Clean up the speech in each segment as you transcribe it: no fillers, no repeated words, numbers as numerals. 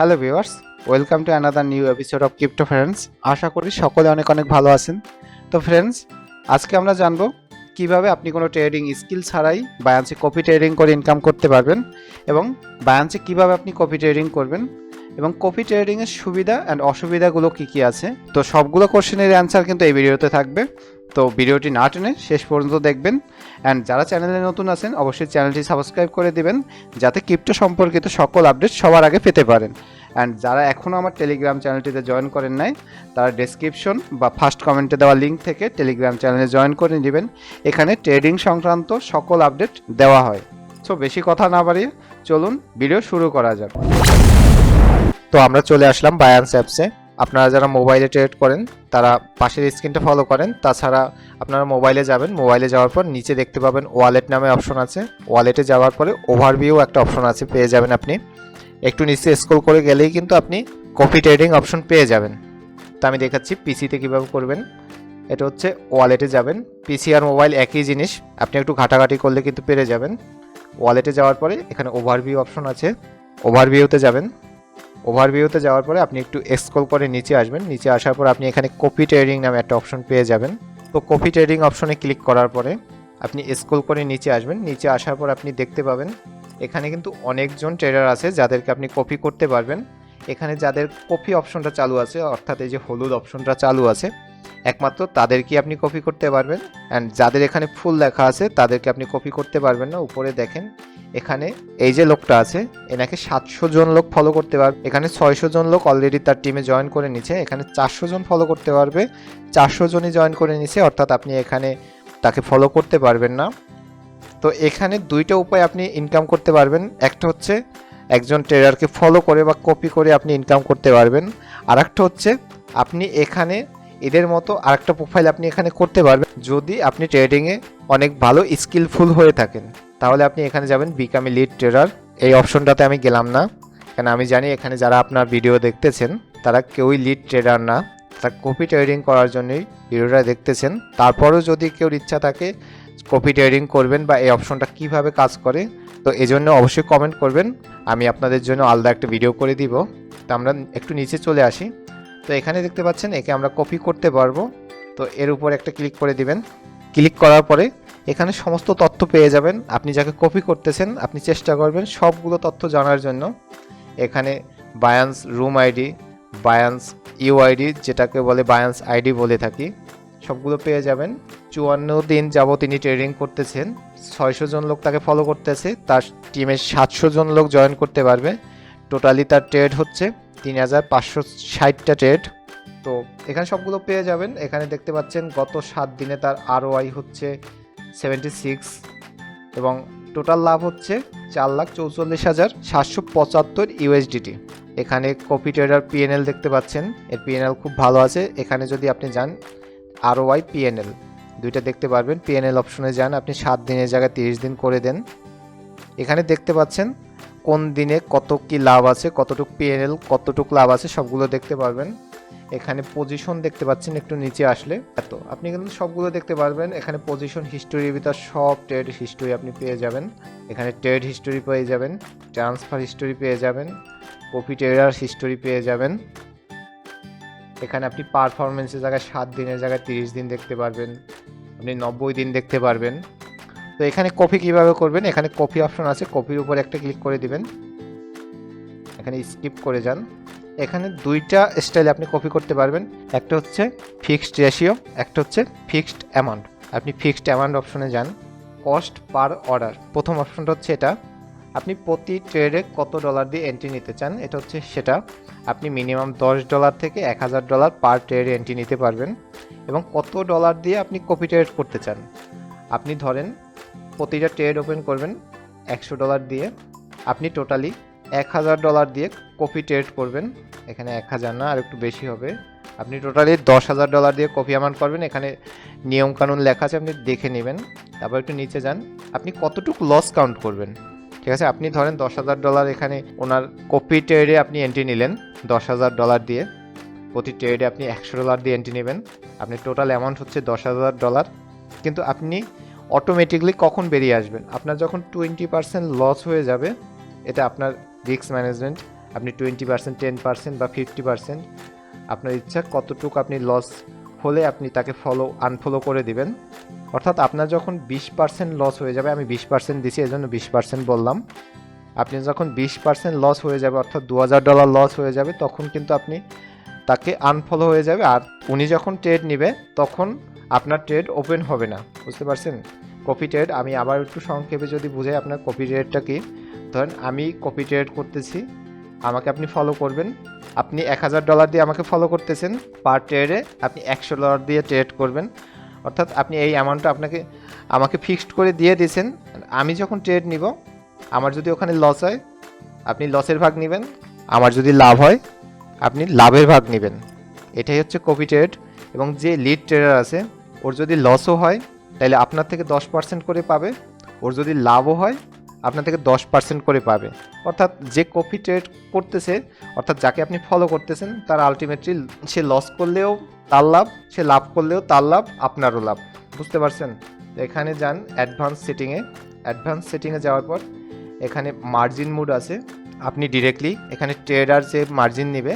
Hello viewers, welcome to another new episode of crypto friends. আশা করি সকলে অনেক অনেক ভালো আছেন। তো ফ্রেন্ডস, আজকে আমরা জানবো কিভাবে আপনি কোনো ট্রেডিং স্কিল ছাড়াই বায়ান্সে কপি ট্রেডিং করে ইনকাম করতে পারবেন এবং বায়ান্সে কিভাবে আপনি কপি ট্রেডিং করবেন এবং কপি ট্রেডিংয়ের সুবিধা অ্যান্ড অসুবিধাগুলো কী কী আছে। তো সবগুলো কোশ্চেনের অ্যান্সার কিন্তু এই ভিডিওতে থাকবে। তো ভিডিওটি না টেনে শেষ পর্যন্ত দেখবেন অ্যান্ড যারা চ্যানেলে নতুন আছেন অবশ্যই চ্যানেলটি সাবস্ক্রাইব করে দিবেন যাতে ক্রিপ্টো সম্পর্কিত সকল আপডেট সবার আগে পেতে পারেন। অ্যান্ড যারা এখনও আমার টেলিগ্রাম চ্যানেলটিতে জয়েন করেন নাই তারা ডেসক্রিপশন বা ফার্স্ট কমেন্টে দেওয়া লিঙ্ক থেকে টেলিগ্রাম চ্যানেলে জয়েন করে নেবেন। এখানে ট্রেডিং সংক্রান্ত সকল আপডেট দেওয়া হয়। সো বেশি কথা না বাড়িয়ে চলুন ভিডিও শুরু করা যাক। তো আমরা চলে আসলাম বায়ান্স অ্যাপসে। আপনারা যারা মোবাইলে ট্রেড করেন তারা পাশের স্ক্রিনটা ফলো করেন। তাছাড়া আপনারা মোবাইলে যাবেন, মোবাইলে যাওয়ার পর নিচে দেখতে পাবেন ওয়ালেট নামে অপশন আছে। ওয়ালেটে যাওয়ার পরে ওভারভিউ একটা অপশন আছে, পেয়ে যাবেন। আপনি একটু নিচে স্ক্রল করে গেলেই কিন্তু আপনি কপি ট্রেডিং অপশন পেয়ে যাবেন। তো আমি দেখাচ্ছি পিসিতে কীভাবে করবেন। এটা হচ্ছে ওয়ালেটে যাবেন। পিসি আর মোবাইল একই জিনিস, আপনি একটু ঘাটাঘাটি করলে কিন্তু পেরে যাবেন। ওয়ালেটে যাওয়ার পরে এখানে ওভারভিউ অপশন আছে, ওভারভিউতে যাবেন। ওভারভিউতে যাওয়ার পরে আপনি একটু স্ক্রল করে নিচে আসবেন। নিচে আসার পর আপনি এখানে কপি ট্রেডিং নামে একটা অপশন পেয়ে যাবেন। তো কপি ট্রেডিং অপশনে ক্লিক করার পরে আপনি স্ক্রল করে নিচে আসবেন। নিচে আসার পর আপনি দেখতে পাবেন এখানে কিন্তু অনেকজন ট্রেডার আছে যাদেরকে আপনি কপি করতে পারবেন। এখানে যাদের কপি অপশনটা চালু আছে, অর্থাৎ এই যে হলুদ অপশনটা চালু আছে, একমাত্র তাদেরকে আপনি কপি করতে পারবেন। অ্যান্ড যাদের এখানে ফুল লেখা আছে তাদেরকে আপনি কপি করতে পারবেন না। উপরে দেখেন এখানে এই যে লোকটা আছে এনাকে 700 জন লোক ফলো করতে পারবে। এখানে 600 জন লোক অলরেডি তার টিমে জয়েন করে নিচ্ছে। এখানে 400 জন ফলো করতে পারবে, 400 জনই জয়েন করে নিচ্ছে, অর্থাৎ আপনি এখানে তাকে ফলো করতে পারবেন না। তো এখানে দুইটা উপায় আপনি ইনকাম করতে পারবেন। একটা হচ্ছে একজন ট্রেডারকে ফলো করে বা কপি করে আপনি ইনকাম করতে পারবেন। আর একটা হচ্ছে আপনি এখানে এদের মতো আরেকটা প্রোফাইল আপনি এখানে করতে পারবেন। যদি আপনি ট্রেডিংয়ে অনেক ভালো স্কিলফুল হয়ে থাকেন তাহলে আপনি এখানে যাবেন বিকাম এ লিড ট্রেডার। এই অপশনটাতে আমি গেলাম না, কারণ আমি জানি এখানে যারা আপনার ভিডিও দেখতেছেন তারা কেউই লিড ট্রেডার না, তারা কপি ট্রেডিং করার জন্যই ভিডিওটা দেখতেছেন। তারপরেও যদি কেউ ইচ্ছা থাকে কপি ট্রেডিং করবেন বা এই অপশনটা কিভাবে কাজ করে, তো এজন্য অবশ্যই কমেন্ট করবেন, আমি আপনাদের জন্য আলাদা একটা ভিডিও করে দিব। তো আমরা একটু নিচে চলে আসি। তো এখানে দেখতে পাচ্ছেন একে আমরা কপি করতে পারবো। তো এর উপর একটা ক্লিক করে দিবেন। ক্লিক করার পরে এখানে সমস্ত তথ্য পেয়ে যাবেন। আপনি যাকে কপি করতেছেন আপনি চেষ্টা করবেন সবগুলো তথ্য জানার জন্য। এখানে বায়ান্স রুম আইডি, বায়ান্স ইউআইডি যেটাকে বলে বায়ান্স আইডি বলে থাকি, সবগুলো পেয়ে যাবেন। 54 দিন যাবত তিনি ট্রেডিং করতেছেন, 600 জন লোক তাকে ফলো করতেছে, তার টিমে 700 জন লোক জয়েন করতে পারবে। টোটালি তার ট্রেড হচ্ছে 3560টা ট্রেড। তো এখানে সবগুলো পেয়ে যাবেন। এখানে দেখতে পাচ্ছেন গত 7 দিনে তার ROI হচ্ছে 76 এবং টোটাল লাভ হচ্ছে 4,44,775 USDT। এখানে কপি ট্রেডার PNL দেখতে পাচ্ছেন, এর PNL খুব ভালো আছে। এখানে যদি আপনি যান ROI PNL দুইটা দেখতে পারবেন। PNL অপশনে যান, আপনি 7 দিনের জায়গায় 30 দিন করে দেন। এখানে দেখতে পাচ্ছেন কোন দিনে কত কি লাভ আছে, কতটুকু PNL, কতটুকু লাভ আছে সবগুলো দেখতে পারবেন। এখানে পজিশন দেখতে পাচ্ছেন একটু নিচে আসলে, এত আপনি কিন্তু সবগুলো দেখতে পারবেন। এখানে পজিশন হিস্টোরির ভিতর সব ট্রেড হিস্টোরি আপনি পেয়ে যাবেন। এখানে ট্রেড হিস্টোরি পেয়ে যাবেন, ট্রান্সফার হিস্টোরি পেয়ে যাবেন, কপি ট্রেডার হিস্টোরি পেয়ে যাবেন। এখানে আপনি পারফরমেন্সের জায়গায় 7 দিনের জায়গায় 30 দিন দেখতে পারবেন, আপনি 90 দিন দেখতে পারবেন। তো এখানে কপি কিভাবে করবেন, এখানে কপি অপশন আছে, কপির উপর একটা ক্লিক করে দিবেন। এখানে স্কিপ করে যান। এখানে দুইটা স্টাইলে আপনি কপি করতে পারবেন, একটা হচ্ছে ফিক্সড রেশিও, একটা হচ্ছে ফিক্সড অ্যামাউন্ট। আপনি ফিক্সড অ্যামাউন্ট অপশনে যান, কস্ট পার অর্ডার, প্রথম অপশনটা হচ্ছে এটা। আপনি প্রতি ট্রেডে কত ডলার দিয়ে এন্ট্রি নিতে চান এটা হচ্ছে সেটা। আপনি মিনিমাম $10 থেকে $1000 পার ট্রেডে এন্ট্রি নিতে পারবেন এবং কত ডলার দিয়ে আপনি কপি ট্রেড করতে চান। আপনি ধরেন প্রতিটা ট্রেড ওপেন করবেন $100 দিয়ে, আপনি টোটালি $1000 দিয়ে কপি ট্রেড করবেন। এখানে 1000 না, আর একটু বেশি হবে। আপনি টোটালি $10,000 দিয়ে কপি অ্যামাউন্ট করবেন। এখানে নিয়মকানুন লেখা আছে, আপনি দেখে নেবেন। তারপর একটু নিচে যান, আপনি কতটুকু লস কাউন্ট করবেন। ঠিক আছে, আপনি ধরেন $10,000 এখানে ওনার কপি ট্রেডে আপনি এন্ট্রি নিলেন $10,000 দিয়ে, প্রতি ট্রেডে আপনি $100 দিয়ে এন্ট্রি নেবেন। আপনি টোটাল অ্যামাউন্ট হচ্ছে $10,000। কিন্তু আপনি অটোমেটিকলি কখন বেরিয়ে আসবেন, আপনার যখন 20% লস হয়ে যাবে। এটা আপনার রিস্ক ম্যানেজমেন্ট, আপনি 20%, 10% বা 50%, আপনার ইচ্ছা কতটুকু আপনি লস হলে আপনি তাকে আনফলো করে দিবেন। অর্থাৎ আপনার যখন 20% লস হয়ে যাবে, আমি 20% দিছি এজন্য 20% বললাম, আপনি যখন 20% লস হয়ে যাবে অর্থাৎ $2000 লস হয়ে যাবে, তখন কিন্তু আপনি তাকে আনফলো হয়ে যাবে। আর উনি যখন ট্রেড নেবে তখন আপনার ট্রেড ওপেন হবে না, বুঝতে পারছেন? কপি ট্রেড আমি আবার একটু সংক্ষেপে যদি বুঝাই, আপনার কপি ট্রেডটা কি, ধরেন আমি কপি ট্রেড করতেছি, আমাকে আপনি ফলো করবেন, আপনি $1000 দিয়ে আমাকে ফলো করতেছেন, পার ট্রেডে আপনি $100 দিয়ে ট্রেড করবেন। অর্থাৎ আপনি এই অ্যামাউন্টটা আমাকে ফিক্সড করে দিয়ে দিয়েছেন। আমি যখন ট্রেড নিব, আমার যদি ওখানে লস হয় আপনি লসের ভাগ নেবেন, আমার যদি লাভ হয় আপনি লাভের ভাগ নেবেন। এটাই হচ্ছে কপি ট্রেড। এবং যে লিড ট্রেডার আছে, ওর যদি লসও হয় তাহলে আপনার থেকে 10% করে পাবে, ওর যদি লাভও হয় আপনার থেকে 10% করে পাবে। অর্থাৎ যে কপি ট্রেড করতেছে, অর্থাৎ যাকে আপনি ফলো করতেছেন, তার আলটিমেটলি সে লস করলেও তার লাভ, সে লাভ করলেও তার লাভ, আপনারও লাভ, বুঝতে পারছেন? তো এখানে যান অ্যাডভান্স সেটিংয়ে যাওয়ার পর এখানে মার্জিন মুড আছে, আপনি ডিরেক্টলি এখানে ট্রেডার যে মার্জিন নেবে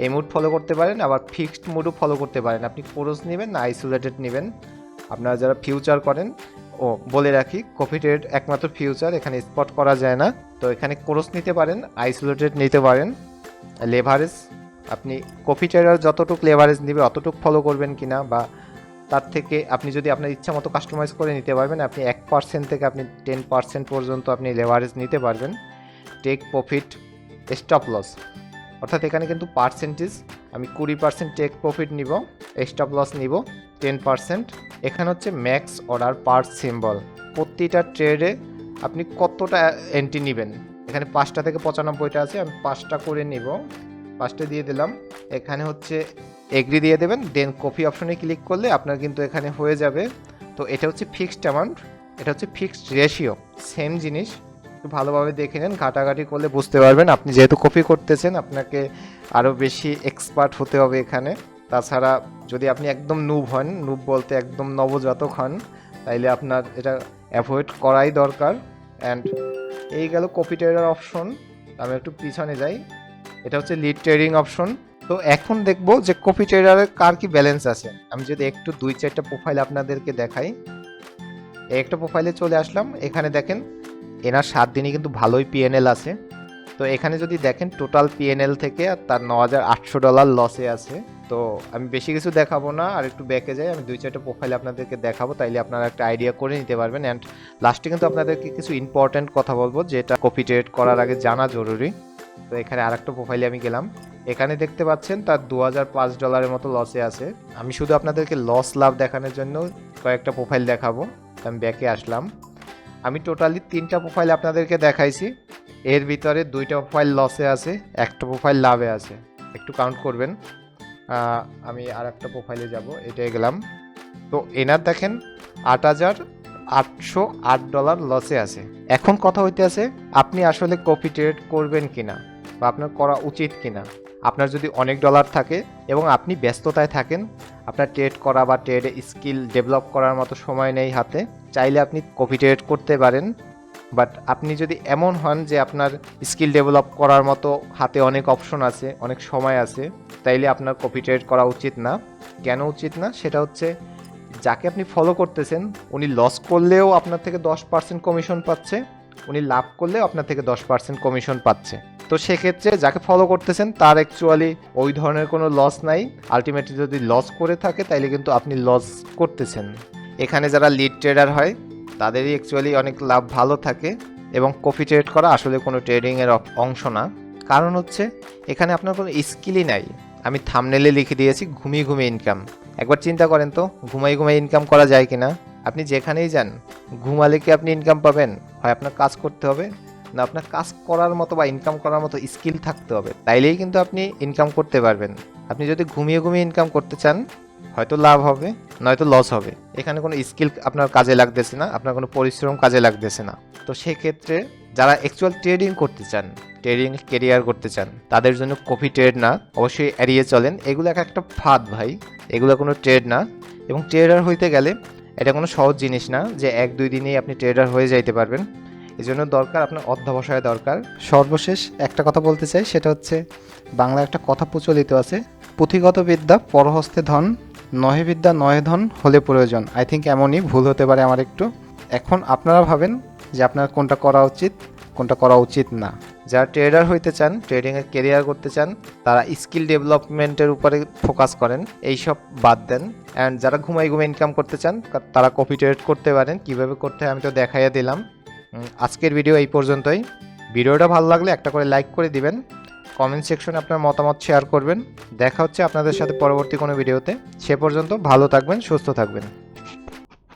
এই মুড ফলো করতে পারেন, আবার ফিক্সড মুডও ফলো করতে পারেন। আপনি ক্রস নেবেন না আইসোলেটেড নেবেন। আপনারা যারা ফিউচার করেন, বলে রাখি, কপি ট্রেড একমাত্র ফিউচার, এখানে স্পট করা যায় না। তো এখানে ক্রস নিতে পারেন, আইসোলেটেড নিতে পারেন। লেভারেজ, আপনি কপি ট্রেডার যতটুকু লেভারেজ নেবে অতটুকু ফলো করবেন কিনা, বা তার থেকে আপনি যদি আপনার ইচ্ছা মতো কাস্টমাইজ করে নিতে পারবেন। আপনি 1% থেকে আপনি 10% পর্যন্ত আপনি লেভারেজ নিতে পারবেন। টেক প্রফিট, স্টপ লস, অর্থাৎ এখানে কিন্তু পার্সেন্টেজ, আমি 20% টেক প্রফিট নিব, স্টপ লস নিব 10%। এখানে হচ্ছে ম্যাক্স অর্ডার পার সিম্বল, প্রতিটা ট্রেডে আপনি কতটা এন্ট্রি নেবেন। এখানে 5টা থেকে 95টা আছে, আমি 5টা করে নিব, 5টা দিয়ে দিলাম। এখানে হচ্ছে এগ্রি দিয়ে দেবেন, দেন কপি অপশনে ক্লিক করলে আপনার কিন্তু এখানে হয়ে যাবে। তো এটা হচ্ছে ফিক্সড অ্যামাউন্ট, এটা হচ্ছে ফিক্সড রেশিও, সেম জিনিস। একটু ভালোভাবে দেখে নেন, ঘাটাঘাটি করলে বুঝতে পারবেন। আপনি যেহেতু কপি করতেছেন আপনাকে আরও বেশি এক্সপার্ট হতে হবে এখানে। তাছাড়া যদি আপনি একদম নুব হন, নুব বলতে একদম নবজাতক হন, তাইলে আপনার এটা অ্যাভয়েড করাই দরকার। অ্যান্ড এই গেল কপি ট্রেডার অপশন। আমি একটু পিছনে যাই, এটা হচ্ছে লিড ট্রেডিং অপশন। তো এখন দেখবো যে কপি ট্রেডারের কার কি ব্যালেন্স আছে। আমি যদি একটু 2-4টা প্রোফাইল আপনাদেরকে দেখাই, একটা প্রোফাইলে চলে আসলাম। এখানে দেখেন এনার 7 দিনে কিন্তু ভালোই পিএনএল আছে। তো এখানে যদি দেখেন টোটাল পিএনএল থেকে তার $9,800 লসে আছে। তো আমি বেশি কিছু দেখাবো না, আর একটু ব্যাকে যাই, আমি 2-4টা প্রোফাইল আপনাদেরকে দেখাবো, তাইলে আপনারা একটা আইডিয়া করে নিতে পারবেন। অ্যান্ড লাস্টে কিন্তু আপনাদেরকে কিছু ইম্পর্ট্যান্ট কথা বলবো যেটা কপি ট্রেড করার আগে জানা জরুরি। তো এখানে আরেকটা প্রোফাইলে আমি গেলাম, এখানে দেখতে পাচ্ছেন তার $2005 মতো লসে আছে। আমি শুধু আপনাদেরকে লস লাভ দেখানোর জন্য কয়েকটা প্রোফাইল দেখাবো। আমি ব্যাকে আসলাম, আমি টোটালি 3টা প্রোফাইল আপনাদেরকে দেখাইছি, এর ভিতরে 2টা প্রোফাইল লসে আছে, একটা প্রোফাইল লাভে আছে, একটু কাউন্ট করবেন। আমি আর একটা প্রোফাইলে যাব, এটাই গেলাম। তো এনার দেখেন $8,808 লসে আছে। এখন কথা হইতে আছে আপনি আসলে কপি ট্রেড করবেন কিনা, বা আপনার করা উচিত কিনা। আপনার যদি অনেক ডলার থাকে এবং আপনি ব্যস্ততায় থাকেন, আপনার ট্রেড করা বা ট্রেডে স্কিল ডেভেলপ করার মতো সময় নেই হাতে, চাইলে আপনি কপি ট্রেড করতে পারেন। বাট আপনি যদি এমন হন যে আপনার স্কিল ডেভেলপ করার মতো হাতে অনেক অপশন আছে, অনেক সময় আছে, তাইলে আপনার কপি ট্রেড করা উচিত না। কেন উচিত না সেটা হচ্ছে, যাকে আপনি ফলো করতেছেন উনি লস করলেও আপনার থেকে 10% কমিশন পাচ্ছে, উনি লাভ করলেও আপনার থেকে 10% কমিশন পাচ্ছে। তো সেক্ষেত্রে যাকে ফলো করতেছেন তার অ্যাকচুয়ালি ওই ধরনের কোনো লস নাই। আলটিমেটলি যদি লস করে থাকে তাইলে কিন্তু আপনি লস করতেছেন। এখানে যারা লিড ট্রেডার হয় তাদেরই অ্যাকচুয়ালি অনেক লাভ ভালো থাকে, এবং কপি ট্রেড করা আসলে কোনো ট্রেডিংয়ের অংশ না। কারণ হচ্ছে এখানে আপনার কোনো স্কিলই নাই। আমি থাম্বনেলে লিখে দিয়েছি ঘুমিয়ে ঘুমিয়ে ইনকাম। একবার চিন্তা করেন তো, ঘুমাই ঘুমাই ইনকাম করা যায় কিনা। আপনি যেখানেই যান, ঘুমালে কি আপনি ইনকাম পাবেন? হয় আপনার কাজ করতে হবে, না আপনার কাজ করার মতো বা ইনকাম করার মতো স্কিল থাকতে হবে, তাইলেই কিন্তু আপনি ইনকাম করতে পারবেন। আপনি যদি ঘুমিয়ে ঘুমিয়ে ইনকাম করতে চান, হয়তো লাভ হবে নয়তো লস হবে। এখানে কোনো স্কিল আপনার কাজে লাগতেছে না, আপনার কোনো পরিশ্রম কাজে লাগতেছে না। তো সেক্ষেত্রে যারা অ্যাকচুয়াল ট্রেডিং করতে চান, ট্রেডিং কেরিয়ার করতে চান, তাদের জন্য কপি ট্রেড না, অবশ্যই এড়িয়ে চলেন। এগুলো একটা ফাঁদ ভাই, এগুলো কোনো ট্রেড না। এবং ট্রেডার হইতে গেলে এটা কোনো সহজ জিনিস না যে 1-2 দিনেই আপনি ট্রেডার হয়ে যাইতে পারবেন। এই জন্য দরকার আপনার অধ্যবসায় দরকার। সর্বশেষ একটা কথা বলতে চাই, সেটা হচ্ছে বাংলা একটা কথা প্রচলিত আছে, পুঁথিগত বিদ্যা পরহস্তে ধন, নহে বিদ্যা নহে ধন হলে প্রয়োজন। আই থিঙ্ক এমনই, ভুল হতে পারে আমার একটু। এখন আপনারা ভাবেন যে আপনার কোনটা করা উচিত, কোনটা করা উচিত না। যারা ট্রেডার হইতে চান, ট্রেডিংয়ে কেরিয়ার করতে চান, তারা স্কিল ডেভেলপমেন্টের উপরে ফোকাস করেন, এইসব বাদ দেন। অ্যান্ড যারা ঘুমাই ঘুমাই ইনকাম করতে চান, তারা কপি ট্রেড করতে পারেন। কীভাবে করতে হয় আমি তো দেখাইয়া দিলাম। আজকের ভিডিও এই পর্যন্তই। ভিডিওটা ভালো লাগলে একটা করে লাইক করে দিবেন, কমেন্ট সেকশনে আপনার মতামত শেয়ার করবেন। দেখা হচ্ছে আপনাদের সাথে পরবর্তী কোনো ভিডিওতে। সে পর্যন্ত ভালো থাকবেন, সুস্থ থাকবেন।